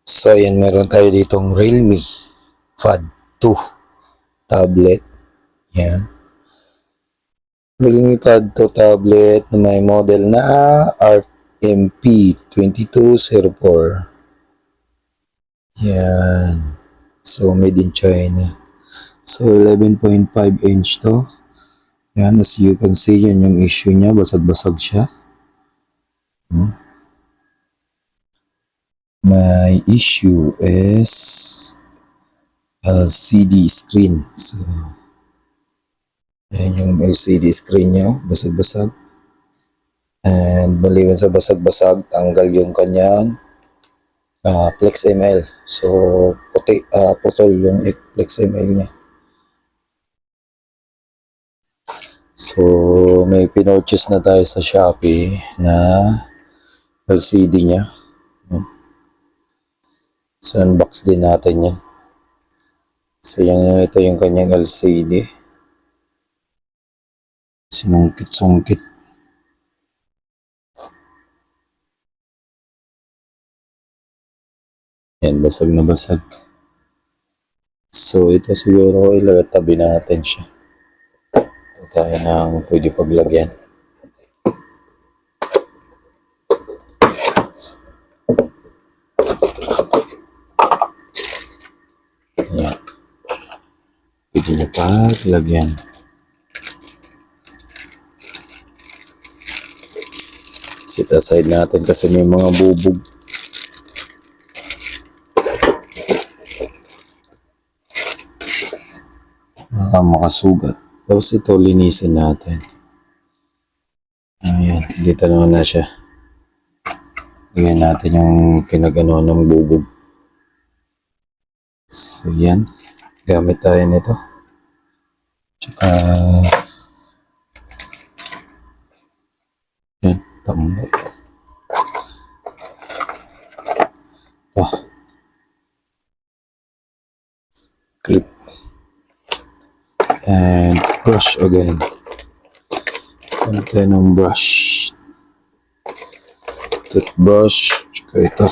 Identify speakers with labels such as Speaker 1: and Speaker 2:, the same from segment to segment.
Speaker 1: So, yan, meron tayo ditong Realme Pad 2 tablet. Yan. Realme Pad 2 tablet na may model na RMP2204. Yan. So, made in China. So, 11.5 inch to. Yan, as you can see, yan yung issue niya. Basag-basag siya. My issue is LCD screen. So, yan yung LCD screen niya. Basag-basag. And maliban sa basag-basag, tanggal yung kanyang Flex ML. So, putol yung Flex ML niya. So, may pinurchase na tayo sa Shopee na LCD niya. So, unbox din natin yan. So, ito yung kanyang LCD. Sinungkit-sungkit. Yan, basag na basag. So, ito siguro ilagatabi natin siya. Ito tayo ng pwede paglagyan. Yan. Pwede niya paglagyan. Set aside natin kasi may mga bubog. Makasugat. Tapos ito linisin natin. Ayan, dito naman na siya. Lagyan natin yung pinagano ng bubog. So yan, gamit tayo nito. Tsaka yan, tambo. Clip. And brush again. Gamit tayo ng brush. Toothbrush. Tsaka ito.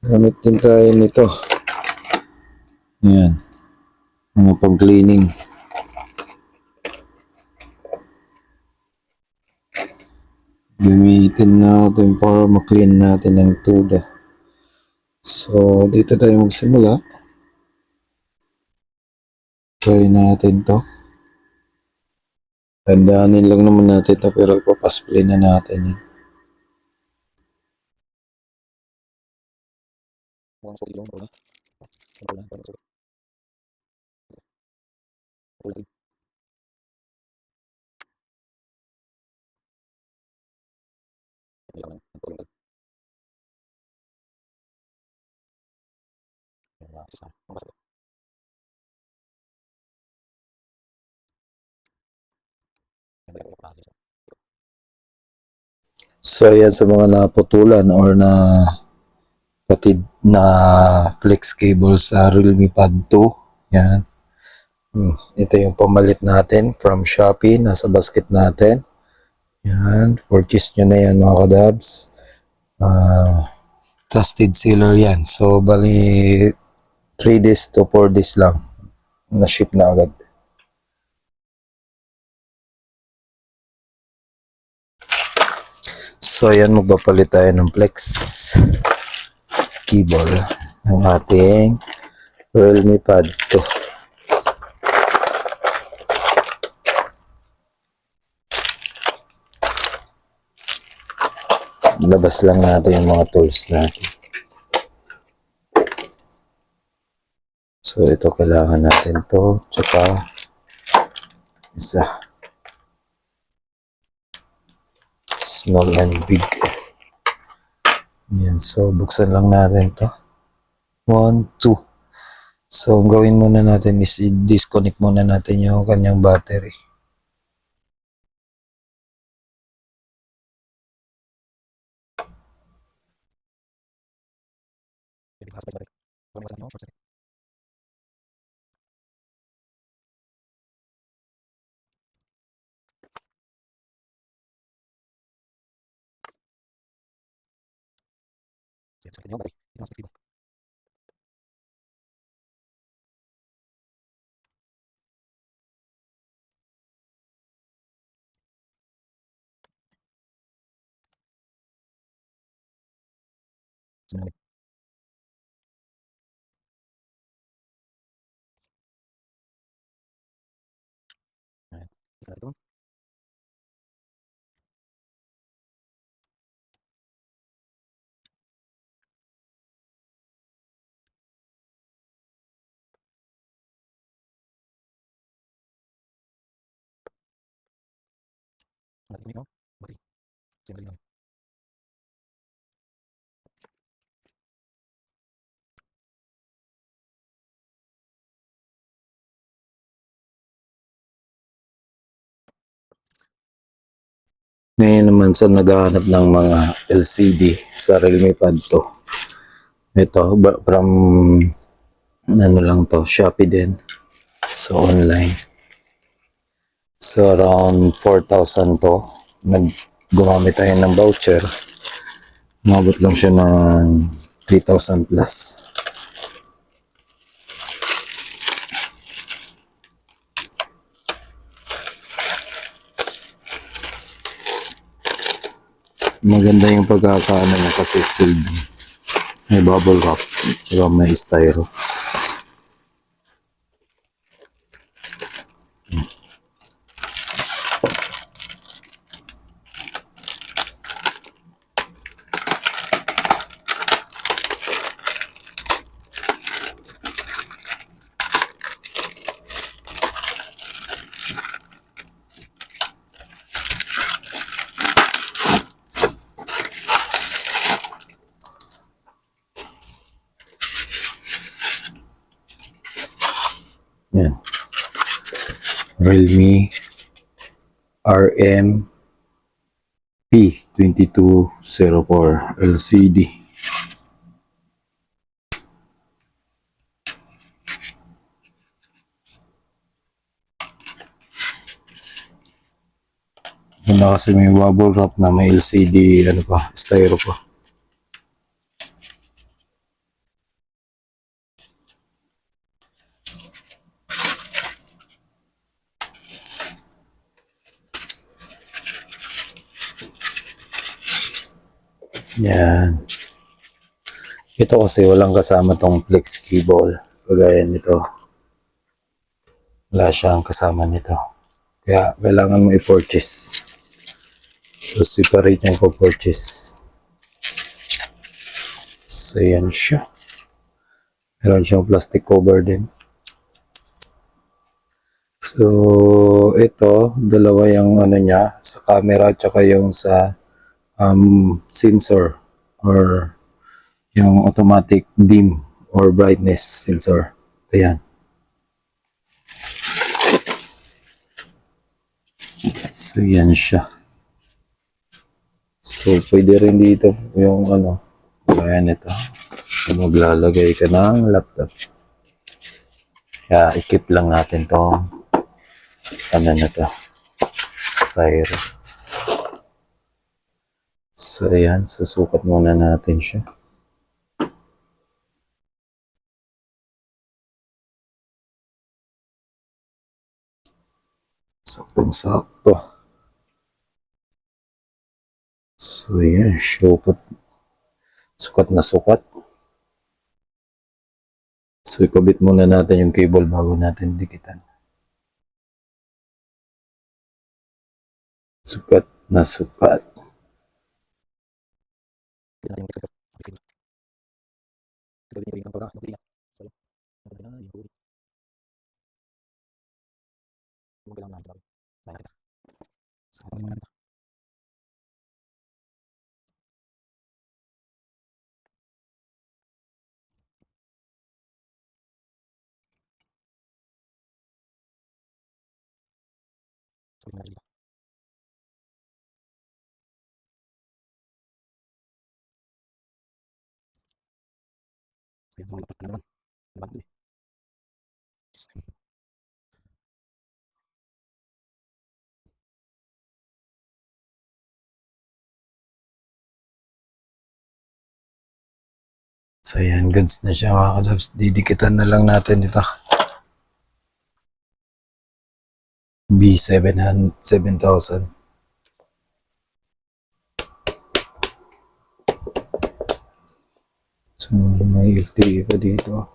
Speaker 1: Gamit din tayo nito. Yan. Mga pang cleaning. Gamitin natin para ma-clean natin ang tuda. So, dito tayo magsimula. Try natin to. Tandaanin lang naman natin to pero ipapasplay na natin yun. So, yan sa mga naputulan or na patid na flex cable sa Realme Pad 2. Yan. Ito yung pamalit natin from Shopee. Nasa basket natin. Yan. Purchase nyo na yan mga kadabs. Trusted seller yan. So, bali 3 days to 4 days lang. Na-ship na agad. So, ayan, magpapalit tayo ng flex cable ng ating Realme Pad 2. Labas lang natin yung mga tools natin. So, ito kailangan natin to. Tsaka, isa. Small and big. Yan. So, buksan lang natin to. 1, 2. So, ang gawin muna natin is i-disconnect muna natin yung kanyang battery. Ngayon naman sa naghahanap ng mga LCD sa Realme Pad 2. Ito, from ano lang to, Shopee din. So online. So around 4,000 to. Gumamit tayo ng voucher. Umabot lang siya ng 3,000 plus. Maganda yung pagkakaano niya kasi sealed. May bubble wrap. Tsaka may styro. Yan. Realme RM P2204 LCD. Yun na kasi may bubble wrap na may LCD, ano pa, styro pa. Yan. Ito kasi walang kasama tong flex cable. Kagaya nito. Wala siyang kasama nito. Kaya kailangan mo i-purchase. So separate niya po-purchase. So yan siya. Meron siyang plastic cover din. So ito, dalawa yung ano niya sa camera tsaka yung sa sensor or yung automatic dim or brightness sensor. Ito yan. So yan siya. So pwede rin dito yung ano, kaya nito. So, maglalagay ka ng laptop. Kaya ikip lang natin to. Ano na to? Styro. So ayan, susukat muna natin siya. Saktong-sakto. So ayan, sukat. Sukat na sukat. So ikabit muna natin yung cable bago natin dikitan. Sukat na sukat. So yan, goods na siya mga kalabs. Didikitan na lang natin ito. B700, 7,000. So may LTE pa dito.